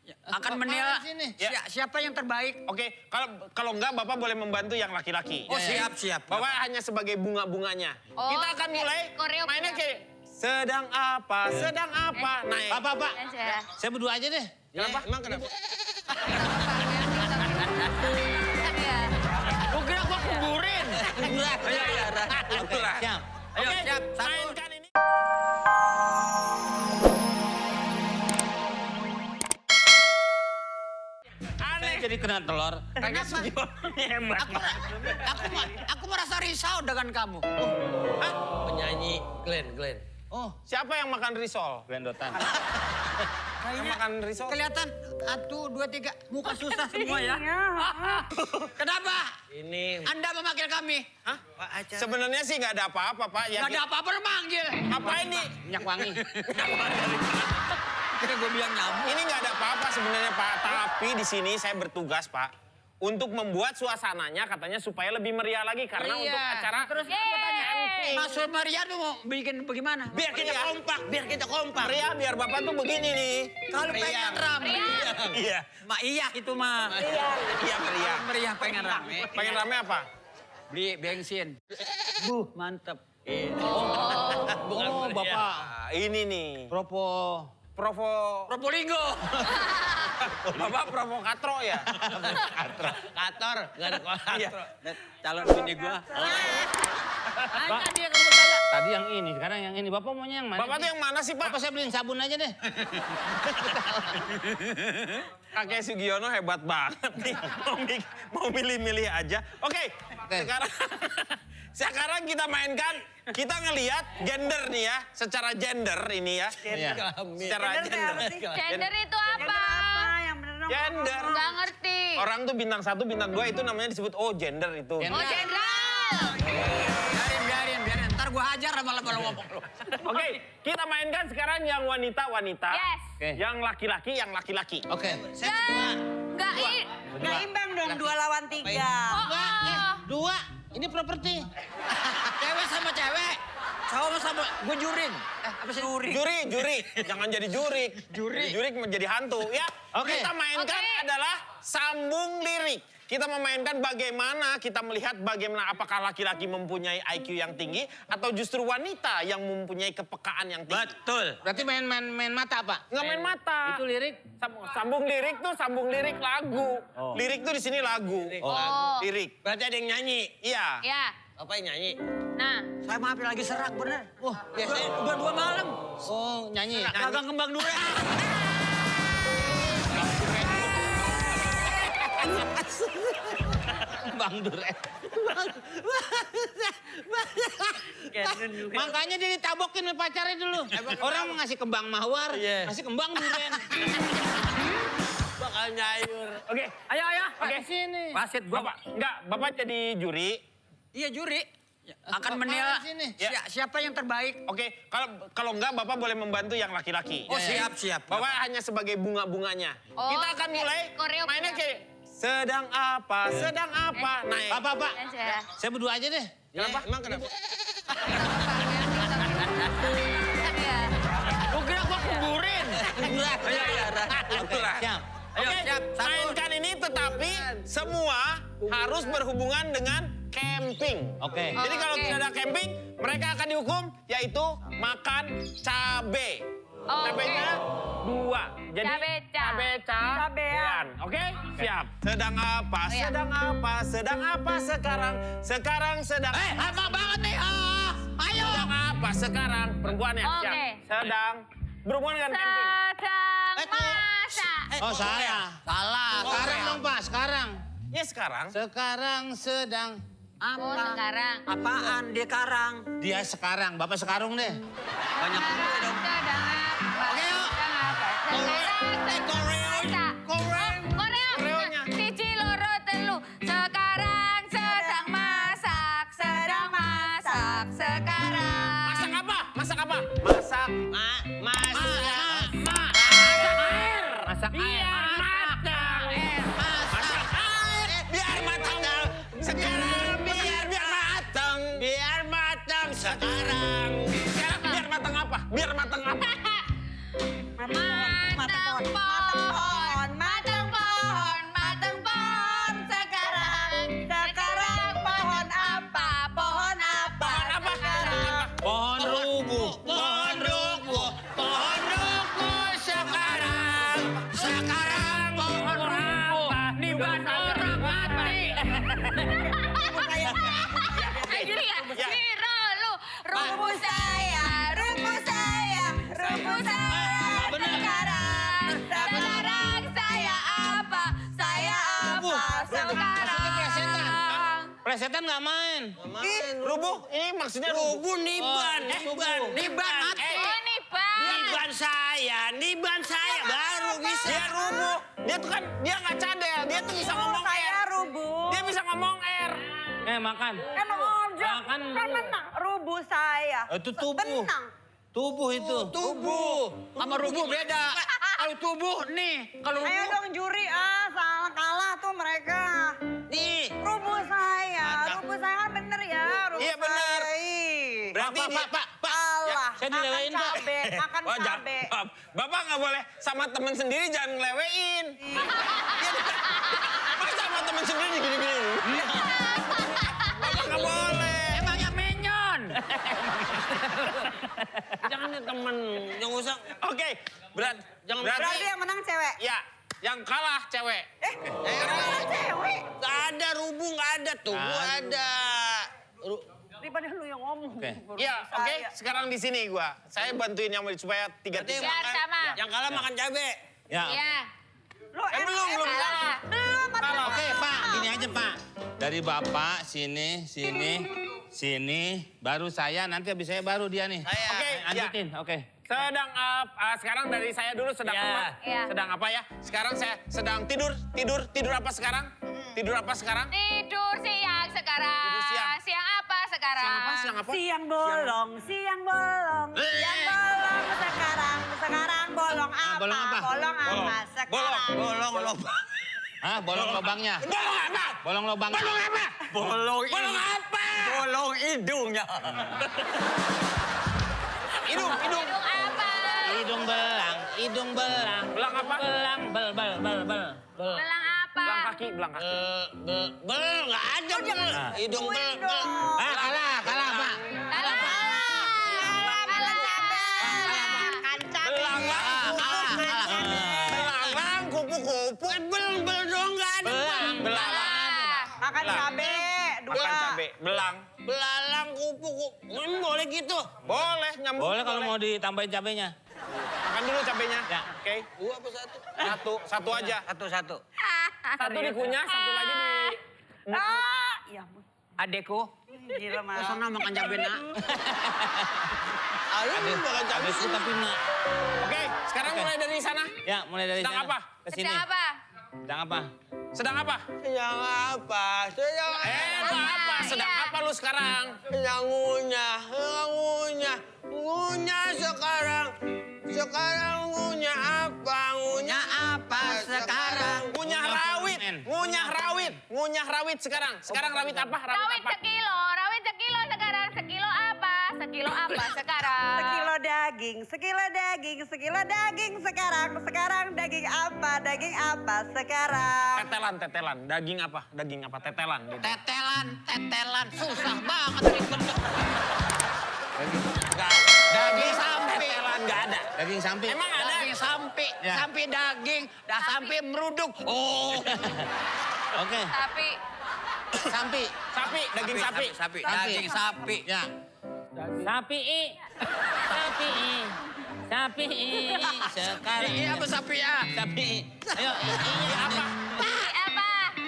akan menilai siapa yang terbaik. Oke, kalau enggak Bapak boleh membantu yang laki-laki. Oh, siap. Bapak hanya sebagai bunga-bunganya. Oh, Kita akan mulai mainnya kayak sedang apa? Naik. Pak. Saya berdua aja deh. Kenapa? Emang kenapa? Gua kira gua kuburin. Kuburan. Iya. Itulah. Siap. Ayo, Oke, siap. Satu. mainkan ini. Saya jadi kena telur. Kayaknya Sugiono hebat. Aku merasa risau dengan kamu. Penyanyi Glenn. Oh, Siapa yang makan risol? Glendotan. Yang makan risol? Kelihatan 1, 2, 3 muka susah semua ya. Kenapa? Ini Anda memanggil kami? Hah? Pak Acara. Sebenarnya sih nggak ada apa-apa, Pak. Ya, Gak ada apa-apa memanggil. apa ini? Minyak wangi. Kira gue bilang nyamuk. Ini nggak ada apa-apa sebenarnya, Pak. Tapi di sini saya bertugas, Pak, untuk membuat suasananya katanya supaya lebih meriah lagi karena untuk acara. Terus aku tanya, Mas Maria tuh mau bikin bagaimana? Biar kita kompak. Meriah biar Bapak tuh begini nih. Kalau pengen rame. Iya. Mak iya itu mah. Iya meriah. Meriah pengen rame. Pengen rame apa? Beli bensin. Mantep. Oh, Bapak. Nah, ini nih. Provo. Probolinggo. Bapak provokatro ya? Kator, gak ada Iya. kolatro. Calon bini gua. Tadi yang kamu tanya. Tadi yang ini, sekarang yang ini. Bapak maunya yang mana? Bapak tuh yang mana sih, Pak? Bapak saya beliin sabun aja deh. Kakek Sugiono hebat banget nih. Mau milih-milih aja. Oke. Sekarang kita mainkan, kita ngelihat gender nih ya. Secara gender ini ya. Iya. Secara gender. Gender itu apa? Gender. Nggak ngerti. Orang tuh bintang 1, bintang 2 itu namanya disebut gender itu. Oh, jenderal. Biarin. Ntar gua hajar lama-lama ngomong lu. Oke, kita mainkan sekarang yang wanita-wanita. Yes. Oke. Yang laki-laki, yang laki-laki. Oke. Nggak Nggak imbang dong 2 lawan 3. Dua. Ini properti. Cewek sama cewek. Sama gua jurin. Apa sih jurin? Juri. Jangan jadi jurik. Jurik menjadi hantu ya. Oke. Kita mainkan adalah sambung lirik. Kita memainkan bagaimana kita melihat bagaimana apakah laki-laki mempunyai IQ yang tinggi atau justru wanita yang mempunyai kepekaan yang tinggi. Betul. Berarti main mata, Pak? Nggak main mata. Itu lirik? Sambung lirik tuh sambung lirik lagu. Oh. Lirik tuh di sini lagu. Oh. Lirik. Berarti ada yang nyanyi. Iya. Ya. Apa yang nyanyi? Nah. Saya maafin lagi serak bener. Wah, Biasanya Udah 2 malam. oh nyanyi. Dagang kembang durian. Bang Duren. Makanya dia ditabokin sama pacarnya dulu. Orang mau ngasih kembang mawar, ngasih kembang duren. bakal nyayur. Oke. Ayo. Oke. Sini. Wasit gua. Bapak jadi juri. Iya juri. Akan menilai siapa yang terbaik. Oke, kalau enggak Bapak boleh membantu yang laki-laki. Oh siap. Bapak hanya sebagai bunga-bunganya. Oh, Kita akan mulai mainnya kayak sedang apa? Naik. Pak. Ya. Saya berdua aja deh. Kenapa? Emang kenapa? Ya. Gua kira gua kuburin. Kuburan. Iya. Itulah. Siap. Ayo, Oke, siap. Satu. mainkan ini tetapi semua harus berhubungan dengan camping. Oke. Jadi kalau Oke. tidak ada camping, mereka akan dihukum yaitu makan cabe. Oh, Cabenya 2. Jadi cabean. Oke? Siap. Sedang apa? Oh, iya. Sedang apa sekarang? Sekarang sedang Lama banget nih. Ayo. sedang apa sekarang? Perempuannya. Oke. Siap. Sedang berhubungan dengan camping. Sedang masak. Oh saya. Salah. Sekarang dong Pak, sekarang. Ya sekarang. Sekarang sedang. Oh, sekarang. Apaan dia karang? Dia sekarang, Bapak sekarung deh. Banyak juga dong. Sedang apa? Oke, yuk. Sedang apa? Sekarang Koreonya. Siji loro telu. Sekarang sedang masak. Sekarang. Masak apa? Masak air. Masak air. Biar matang. Sekarang biar matang. Sekarang biar matang apa? Matang pohon. plesetan nggak main. Rubuh, ini maksudnya rubuh. Niban. Niban mati. Oh, nih, Bang. Niban saya baru bisa. Dia rubuh. Dia tuh kan, dia nggak cadel. Dia tuh bisa ngomong Saya R. rubuh. Dia bisa ngomong R. Makan. Kan ojek. Makan Kan dulu. menang. Rubuh saya. Itu tubuh. Benang. Tubuh itu. Tubuh. Sama rubuh beda. Kalau tubuh nih, kalau Ayo rubuh. dong juri, salah kalah tuh mereka. Nih. Rubuh saya kan bener ya. Rubuh Iya, bener. saya. Ih. Berarti dia... Pak. Allah, saya dilewein, makan Pak. cabe, makan Wah, cabe. Bapak nggak boleh sama temen sendiri jangan ngelewein. Masa sama temen sendiri gini-gini? Bapak nggak boleh. Emangnya menyon. Jangan temen. Jangan usah. Oke, berarti Berarti yang menang cewek. ya, yang kalah cewek. Kalah cewek. Gak ada rubuh, gak ada. Tubuh ada. Daripada lu yang ngomong. Oke. Ya, oke. Sekarang di sini gua. Saya bantuin yang supaya 3-3. Biar sama. Yang kalah makan cabe. Ya. Iya. Lu belum kalah. Belum. Oke, Pak. Gini aja, Pak. Dari Bapak, sini. Baru saya, nanti habis saya baru dia nih. Oke, ya. Lanjutin, oke. Sedang sekarang dari saya dulu sedang Ya. apa? Ya. Sedang apa ya? Sekarang saya sedang tidur apa sekarang? Tidur apa sekarang? Tidur siang sekarang. Tidur siang. Siang apa sekarang? Siang apa? Siang apa? Siang bolong sekarang bolong apa? bolong apa? Bolong apa sekarang? Bolong lobang. Hah, bolong lubangnya? Bolong apa? Bolong lubangnya? Bolong apa? Bolong apa? Bolong hidungnya. Hidung. Hidung apa? Hidung belang. Belang apa? Belang, bel. Belang apa? Belang kaki. Bel, gak ada bel. Hidung bel. Ah, kalah, Pak. Kalah. Makan cabe. Belang, kupu-kupu. Bel dong gak ada. Belang. Makan cabe. Makan Dua. cabe. Belang. Belalang kupu-kupu. Ini boleh gitu. Boleh, nyambung. Boleh kalau mau ditambahin cabenya. Makan dulu cabenya. Ya. Oke. Dua apa satu? Satu aja. Satu-satu. Satu dikunyah, satu lagi di... Ya ampun. Adekku. Gila malah. Sana makan cabe nak. Ayo makan cabe Habis itu sih. tapi nak. Oke, sekarang mulai dari sana. Ya, mulai dari Sedang sana. apa? Ke sini. Sedang apa? Sedang apa? Sedang apa? Yang apa? Sedang Apa? Sedang Iya. apa lu sekarang? Yang ngunyah. Ngunyah sekarang. Sekarang ngunyah apa? Ngunyah apa sekarang? Ngunyah rawit. Ngunyah rawit sekarang. Sekarang rawit apa? Rawit sekilo sekarang. Sekilo apa? Sekilo apa sekarang? Sekilo daging sekarang. Sekarang daging apa sekarang? Tetelan. Daging apa? Tetelan. Gitu. Tetelan. Susah banget ribet. Daging sampai. Tetelan nggak ada. Daging samping. Emang ada? Daging sampai. Ya. Sampai daging. Dah sampai meruduk. Oh. Oke. Tapi Sapi. Daging sapi. Daging sapi. Ya. Sapi. Sekarang. Ini apa sapi ya? Sapi. Ayo, apa?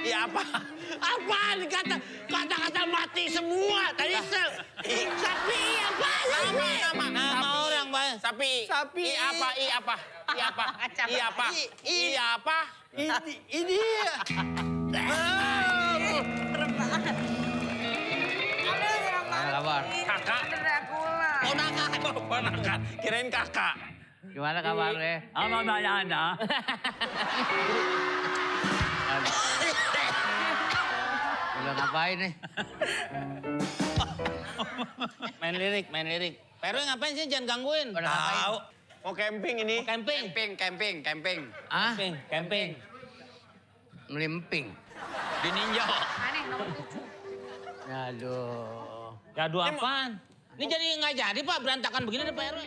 Iya apa? Apaan kata-kata mati semua tadi sel. Sapi apa? Nama orang, Bang. Sapi. I apa? Ini Kabar. Kakak. Dracula. Ponakan. Kirain kakak. Gimana kabarnya? Aman Anda. Udah ngapain nih? Main lirik. Pero ngapain sih? Jangan gangguin. Udah ngapain? Tahu. Mau camping ini. Camping. Camping. Ah? Camping. Melimping. Di ninja. aneh nomor 7. Aduh. Gaduh apaan? Ini jadi nggak jadi, Pak. Berantakan begini deh, Pak RW.